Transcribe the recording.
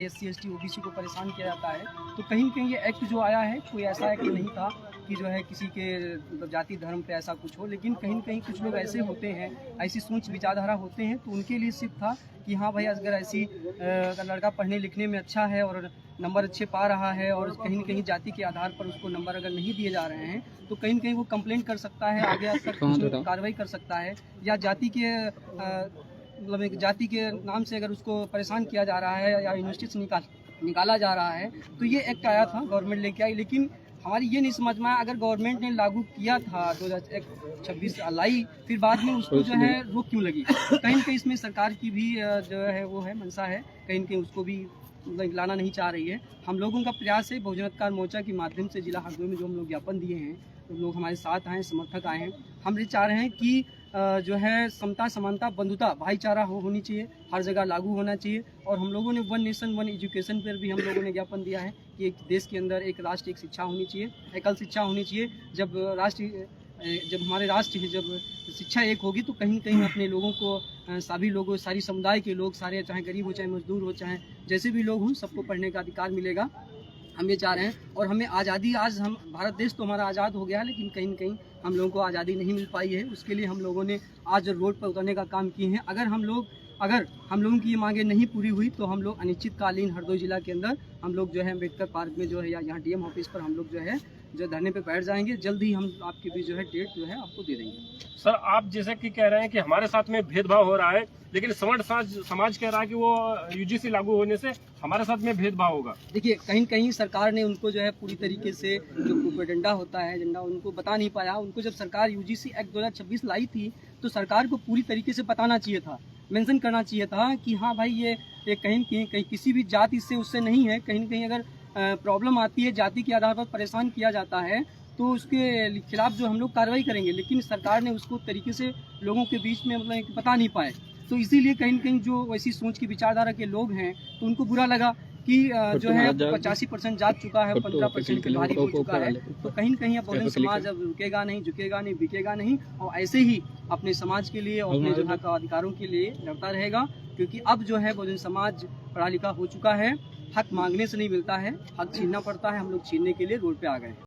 SC/ST OBC को परेशान किया जाता है, तो कहीं न कहीं ये एक्ट जो आया है कोई ऐसा एक्ट नहीं था कि जो है किसी के जाति धर्म पे ऐसा कुछ हो, लेकिन कहीं न कहीं कुछ लोग ऐसे होते हैं, ऐसी सोच विचारधारा होते हैं, तो उनके लिए सिर्फ था कि हाँ भाई अगर ऐसी लड़का पढ़ने लिखने में अच्छा है और नंबर अच्छे पा रहा है और कहीं न कहीं जाति के आधार पर उसको नंबर अगर नहीं दिए जा रहे हैं, तो कहीं न कहीं वो कंप्लेंट कर सकता है, आगे तक कुछ कार्रवाई कर सकता है, या जाति के मतलब एक जाति के नाम से अगर उसको परेशान किया जा रहा है या यूनिवर्सिटी से निकाला जा रहा है, तो ये एक्ट आया था, गवर्नमेंट लेके आई। लेकिन हमारी ये नहीं समझ में आया, अगर गवर्नमेंट ने लागू किया था 2026 लाई, फिर बाद में उसको जो है रोक क्यों लगी? कहीं न कहीं इसमें सरकार की भी जो है वो है मंशा है, कहीं न कहीं उसको भी लाना नहीं चाह रही है। हम लोगों का प्रयास है बहुजन अधिकार मोर्चा के माध्यम से जिला हरदोई में जो हम लोग ज्ञापन दिए हैं, तो लोग हमारे साथ आए, समर्थक आए हैं। हम ये चाह रहे हैं कि जो है समता समानता बंधुता भाईचारा होनी चाहिए, हर जगह लागू होना चाहिए। और हम लोगों ने वन नेशन वन एजुकेशन पर भी हम लोगों ने ज्ञापन दिया है कि एक देश के अंदर एक राष्ट्र एक शिक्षा होनी चाहिए, एकल शिक्षा होनी चाहिए। जब हमारे राष्ट्र है, जब शिक्षा एक होगी तो कहीं न कहीं अपने लोगों को सभी लोगों सारी समुदाय के लोग सारे, चाहे गरीब हो चाहे मजदूर हो चाहे जैसे भी लोग हों, सबको पढ़ने का अधिकार मिलेगा। हम ये चाह रहे हैं। और हमें आज़ादी, आज हम भारत देश तो हमारा आज़ाद हो गया है, लेकिन कहीं न कहीं हम लोगों को आज़ादी नहीं मिल पाई है। उसके लिए हम लोगों ने आज रोड पर उतरने का काम किए हैं। अगर हम लोगों की ये मांगें नहीं पूरी हुई तो हम लोग अनिश्चितकालीन हरदोई जिला के अंदर हम लोग जो है अम्बेडकर पार्क में जो है या यहाँ DM ऑफिस पर हम लोग जो धरने पे बैठ जाएंगे। जल्द ही हम आपके भी जो है डेट जो है आपको दे देंगे। सर, आप जैसे कि कह रहे हैं कि हमारे साथ में भेदभाव हो रहा है, लेकिन सवर्ण समाज कह रहा है कि वो UGC लागू होने से हमारे साथ में भेदभाव होगा। देखिए, कहीं कहीं सरकार ने उनको जो है पूरी तरीके से जो प्रोपेगेंडा होता है, एजेंडा, उनको बता नहीं पाया। उनको जब सरकार UGC एक्ट 2026 लाई थी तो सरकार को पूरी तरीके से बताना चाहिए था, मेंशन करना चाहिए था कि हाँ भाई ये कहीं किसी भी जाति से उससे नहीं है। कहीं न कहीं अगर प्रॉब्लम आती है, जाति के आधार पर परेशान किया जाता है, तो उसके खिलाफ जो हम लोग कार्रवाई करेंगे। लेकिन सरकार ने उसको तरीके से लोगों के बीच में मतलब बता नहीं पाए, तो इसीलिए कहीं न कहीं जो वैसी सोच की विचारधारा के लोग हैं तो उनको बुरा लगा कि जो है 85% जाग चुका है, 15% के भारी हो चुका है। तो कहीं न कहीं अब बहुजन समाज अब रुकेगा नहीं, झुकेगा नहीं, बिकेगा नहीं, और ऐसे ही अपने समाज के लिए और अपने जो है अधिकारों के लिए लड़ता रहेगा। क्योंकि अब जो है बहुजन समाज पढ़ा लिखा हो चुका है, हक मांगने से नहीं मिलता है, हक छीनना पड़ता है। हम लोग छीनने के लिए रोड पे आ गए हैं।